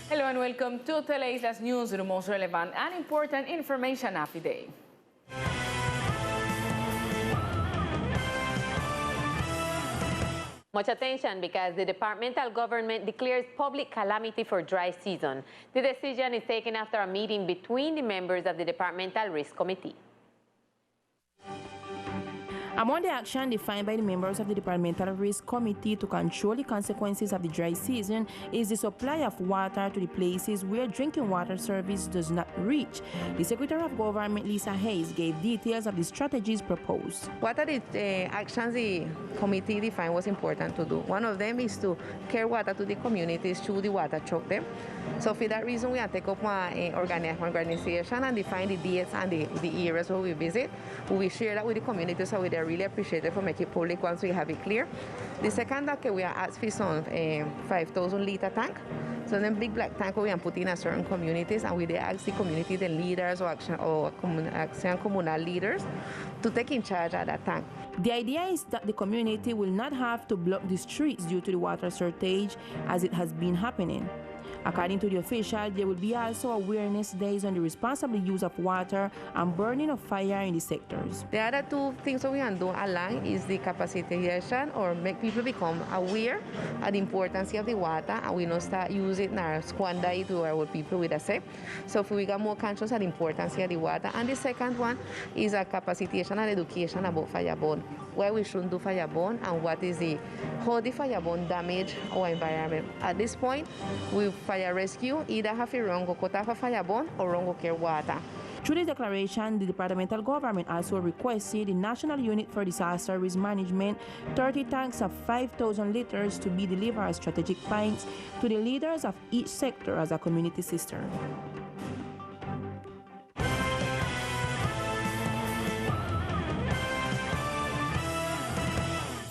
Hello and welcome to Teleislas News with the most relevant and important information of the day. Much attention because the Departamental Government declares public calamity for dry season. The decision is taken after a meeting between the members of the Departmental Risk Committee. Among the action defined by the members of the Departmental Risk Committee to control the consequences of the dry season is the supply of water to the places where drinking water service does not reach. The Secretary of Government, Lisa Hayes, gave details of the strategies proposed. What are the actions the committee defined was important to do? One of them is to carry water to the communities through the water truck them. So for that reason, we have take up an organization and define the dates and the areas where we visit. We share that with the community, so we really appreciate it for making it public once we have it clear. The second that we are asked for some 5,000 liter tank. So then big black tank we are putting in certain communities, and we ask the community, the leaders or action communal leaders to take in charge of that tank. The idea is that the community will not have to block the streets due to the water shortage as it has been happening. According to the official, there will be also awareness days on the responsible use of water and burning of fire in the sectors. The other two things that we can do along is the capacitation, or make people become aware of the importance of the water, and we not start use it and squander it to our people with a say. So if we get more conscious of the importance of the water. And the second one is a capacitation and education about fireborne, why we shouldn't do fireborne and what is how the fireborne damage our environment. At this point, we fire rescue either have a wrong go cut off a fireborne or wrong go care water. Through this declaration, the Departmental Government also requested the National Unit for Disaster Risk Management 30 tanks of 5,000 liters to be delivered as strategic points to the leaders of each sector as a community sister.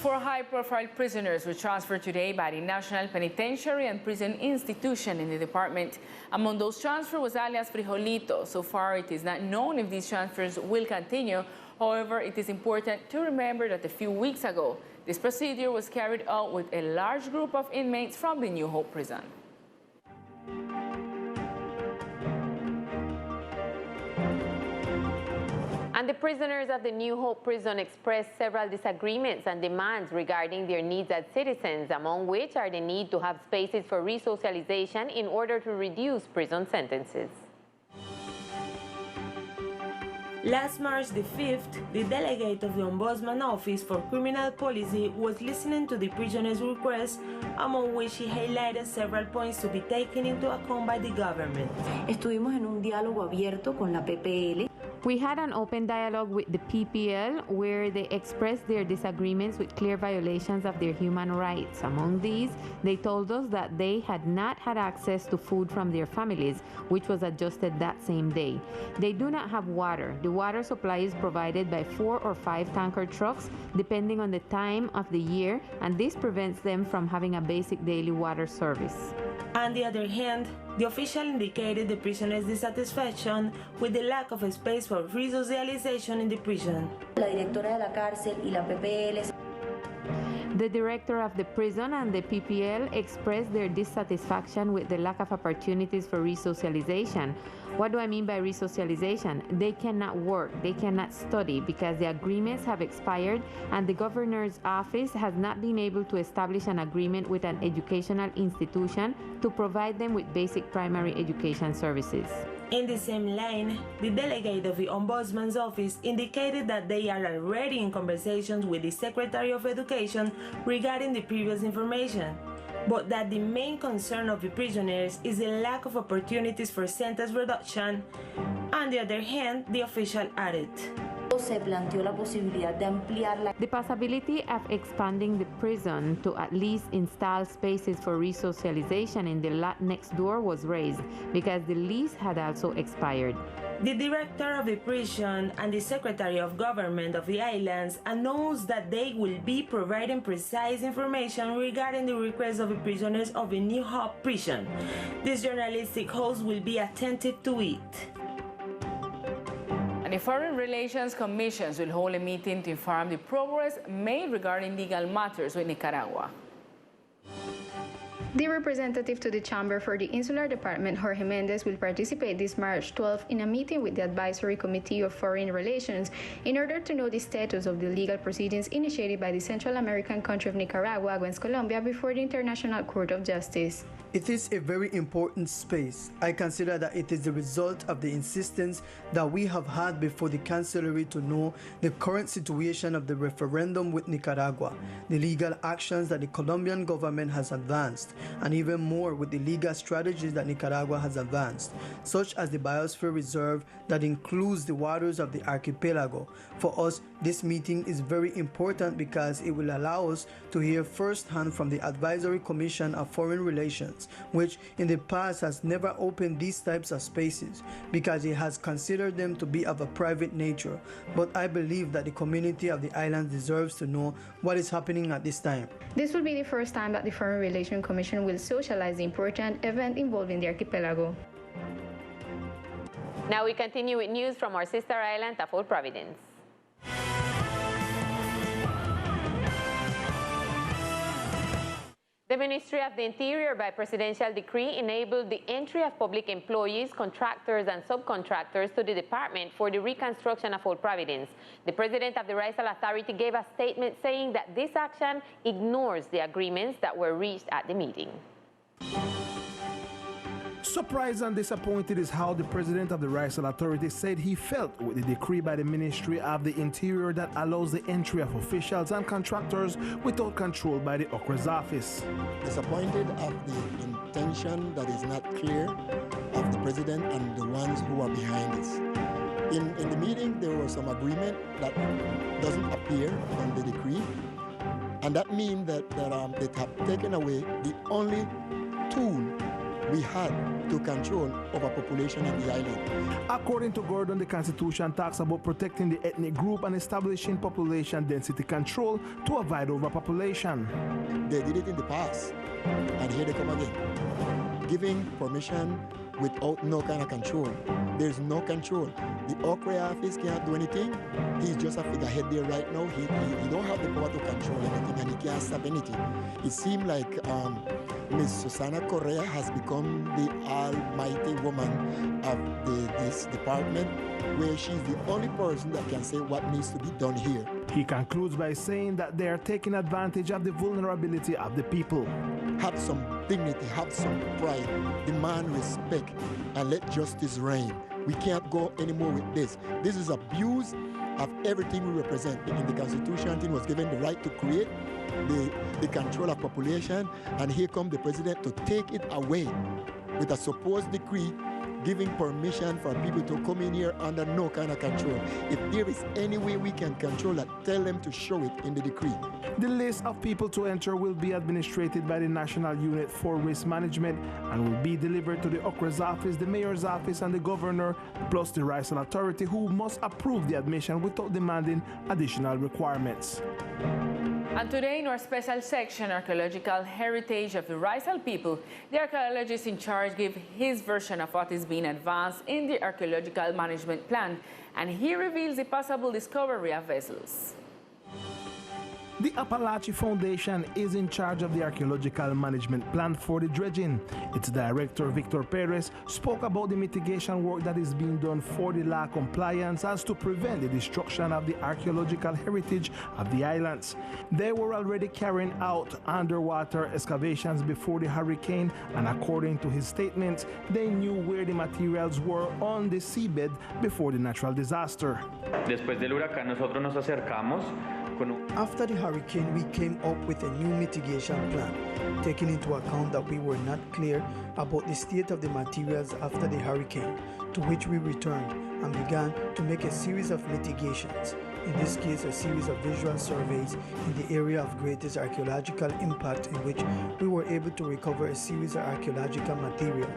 Four high-profile prisoners were transferred today by the National Penitentiary and Prison Institution in the department. Among those transferred was alias Frijolito. So far, it is not known if these transfers will continue. However, it is important to remember that a few weeks ago, this procedure was carried out with a large group of inmates from the New Hope prison. And the prisoners of the New Hope prison expressed several disagreements and demands regarding their needs as citizens, among which are the need to have spaces for resocialization in order to reduce prison sentences. Last March the 5th, the delegate of the Ombudsman Office for Criminal Policy was listening to the prisoners' requests, among which he highlighted several points to be taken into account by the government. Estuvimos en un diálogo abierto con la PPL. We had an open dialogue with the PPL where they expressed their disagreements with clear violations of their human rights. Among these, they told us that they had not had access to food from their families, which was adjusted that same day. They do not have water. The water supply is provided by 4 or 5 tanker trucks, depending on the time of the year, and this prevents them from having a basic daily water service. On the other hand, the official indicated the prisoners' dissatisfaction with the lack of a space for resocialization in the prison. La directora de la cárcel y la PPL. The director of the prison and the PPL expressed their dissatisfaction with the lack of opportunities for resocialization. What do I mean by resocialization? They cannot work, they cannot study because the agreements have expired and the governor's office has not been able to establish an agreement with an educational institution to provide them with basic primary education services. In the same line, the delegate of the Ombudsman's Office indicated that they are already in conversations with the Secretary of Education regarding the previous information, but that the main concern of the prisoners is the lack of opportunities for sentence reduction. On the other hand, the official added, Se planteó la posibilidad de ampliar la... The possibility of expanding the prison to at least install spaces for resocialization in the lot next door was raised because the lease had also expired. The director of the prison and the Secretary of Government of the islands announced that they will be providing precise information regarding the requests of the prisoners of the New Hope prison. This journalistic host will be attentive to it. And the Foreign Relations Commissions will hold a meeting to inform the progress made regarding legal matters with Nicaragua. The representative to the Chamber for the Insular Department, Jorge Mendez, will participate this March 12 in a meeting with the Advisory Committee of Foreign Relations in order to know the status of the legal proceedings initiated by the Central American country of Nicaragua against Colombia before the International Court of Justice. It is a very important space. I consider that it is the result of the insistence that we have had before the Chancellery to know the current situation of the referendum with Nicaragua, the legal actions that the Colombian government has advanced, and even more with the legal strategies that Nicaragua has advanced, such as the Biosphere Reserve that includes the waters of the archipelago. For us, this meeting is very important because it will allow us to hear firsthand from the Advisory Commission of Foreign Relations, which in the past has never opened these types of spaces because it has considered them to be of a private nature. But I believe that the community of the island deserves to know what is happening at this time. This will be the first time that the Foreign Relations Commission will socialize the important event involving the archipelago. Now we continue with news from our sister island of Fort Providence. The Ministry of the Interior, by presidential decree, enabled the entry of public employees, contractors, and subcontractors to the department for the reconstruction of Fort Providence. The president of the Raizal Authority gave a statement saying that this action ignores the agreements that were reached at the meeting. Surprised and disappointed is how the president of the Raizal Authority said he felt with the decree by the Ministry of the Interior that allows the entry of officials and contractors without control by the Okra's office. Disappointed of the intention that is not clear of the president and the ones who are behind this. In the meeting, there was some agreement that doesn't appear on the decree, and that means that they have taken away the only tool we had to control overpopulation in the island. According to Gordon, the Constitution talks about protecting the ethnic group and establishing population density control to avoid overpopulation. They did it in the past, and here they come again, giving permission without no kind of control. There's no control. The Okra office can't do anything. He's just a figurehead there right now. He don't have the power to control anything, and he can't stop anything. It seems like Ms. Susana Correa has become the almighty woman of this department, where she's the only person that can say what needs to be done here. He concludes by saying that they are taking advantage of the vulnerability of the people. Have some dignity, have some pride, demand respect, and let justice reign. We can't go anymore with this. This is abuse of everything we represent. In the Constitution, it was given the right to create the control of population, and here comes the president to take it away with a supposed decree giving permission for people to come in here under no kind of control. If there is any way we can control that, tell them to show it in the decree. The list of people to enter will be administered by the National Unit for Risk Management and will be delivered to the Okra's office, the mayor's office, and the governor, plus the Raizal Authority, who must approve the admission without demanding additional requirements. And today in our special section, Archaeological Heritage of the Raizal People, the archaeologist in charge gave his version of what is being advanced in the Archaeological Management Plan, and he reveals the possible discovery of vessels. The Appalachian Foundation is in charge of the Archaeological Management Plan for the dredging. Its director, Victor Perez, spoke about the mitigation work that is being done for the law compliance as to prevent the destruction of the archaeological heritage of the islands. They were already carrying out underwater excavations before the hurricane, and according to his statements, they knew where the materials were on the seabed before the natural disaster. Después del huracán nosotros nos acercamos. After the hurricane, we came up with a new mitigation plan, taking into account that we were not clear about the state of the materials after the hurricane, to which we returned and began to make a series of mitigations. In this case, a series of visual surveys in the area of greatest archaeological impact, in which we were able to recover a series of archaeological material,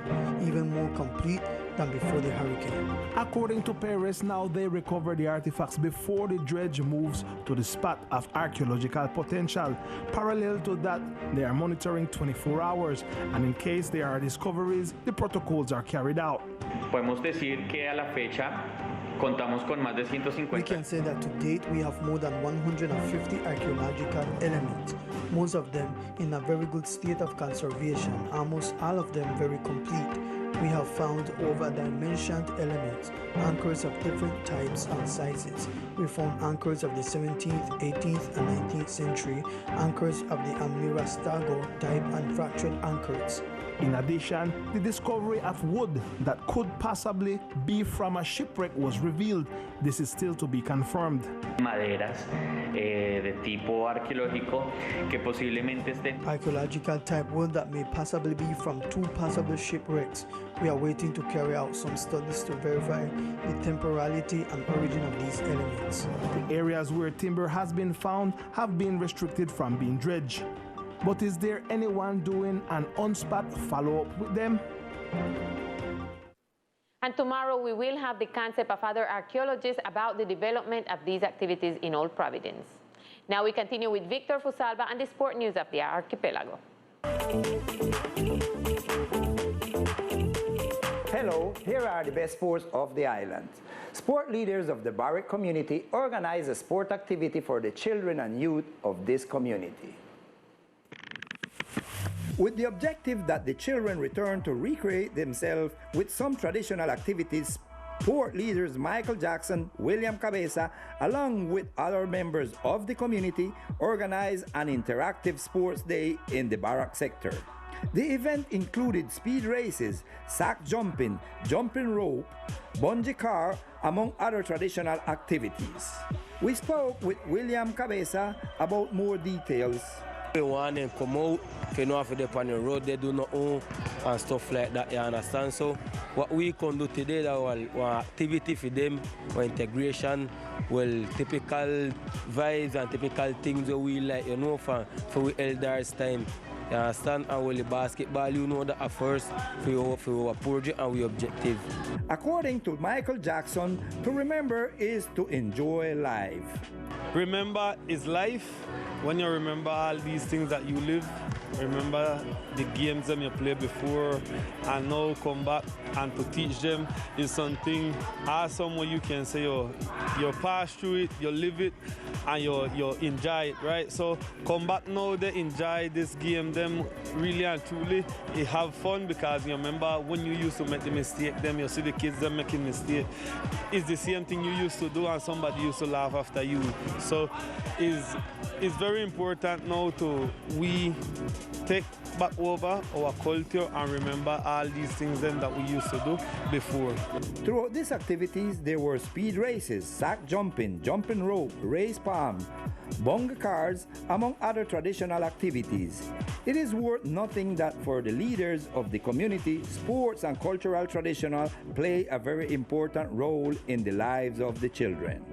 even more complete than before the hurricane. According to Perez, now they recover the artifacts before the dredge moves to the spot of archaeological potential. Parallel to that, they are monitoring 24 hours, and in case there are discoveries, the protocols are carried out. Podemos decir que a la fecha, Contamos con más de We 150. can say that to date we have more than 150 archaeological elements, most of them in a very good state of conservation, almost all of them very complete. We have found over-dimensioned elements, anchors of different types and sizes. We found anchors of the 17th, 18th, and 19th century, anchors of the Amirastago type, and fractured anchors. In addition, the discovery of wood that could possibly be from a shipwreck was revealed. This is still to be confirmed. Maderas de tipo arqueológico que posiblemente estén. Archaeological type wood that may possibly be from two possible shipwrecks. We are waiting to carry out some studies to verify the temporality and origin of these elements. The areas where timber has been found have been restricted from being dredged. But is there anyone doing an on-spot follow-up with them? And tomorrow we will have the concept of other archaeologists about the development of these activities in Old Providence. Now we continue with Victor Fusalva and the sport news of the archipelago. Hello, here are the best sports of the island. Sport leaders of the Barrack community organize a sport activity for the children and youth of this community, with the objective that the children return to recreate themselves with some traditional activities. Sport leaders Michael Jackson, William Cabeza, along with other members of the community, organized an interactive sports day in the Barrack sector. The event included speed races, sack jumping, jumping rope, bungee car, among other traditional activities. We spoke with William Cabeza about more details. We want them come out, you know, if they're on the road, they do not own and stuff like that, you understand? So what we can do today, that one activity for them, for integration, well, typical vibes and typical things that we like, you know, for we elders time. You understand? And well, the basketball, you know that at first for our project and our objective. According to Michael Jackson, to remember is to enjoy life. Remember is life. When you remember all these things that you live, remember the games that you played before, and now come back and to teach them is something awesome where you can say you pass through it, you live it, and you enjoy it, right? So come back now, they enjoy this game, them really and truly, they have fun, because you remember when you used to make the mistake, them you see the kids them making mistake, it's the same thing you used to do and somebody used to laugh after you. So it's very important now to we take back over our culture and remember all these things then that we used to do before. Throughout these activities, there were speed races, sack jumping, jumping rope, race palm, bonga cars, among other traditional activities. It is worth noting that for the leaders of the community, sports and cultural traditional play a very important role in the lives of the children.